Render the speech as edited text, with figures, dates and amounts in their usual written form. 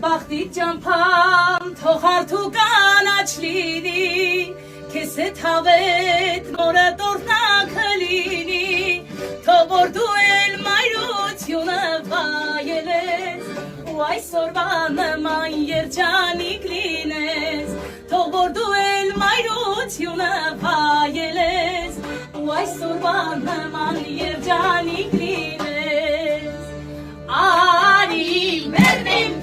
բախտի ճամփամ թող հարթու կանաչ լինի քեզ հետ հավետ նորը տորտնակը լինի թող որ դու էլ մայրությունը վայելես ու այսօրվա նման երջանիկ լինես թող որ դու էլ մայրությունը վայելես ու այսօրվա նման երջանիկ լինես արի մերնեմ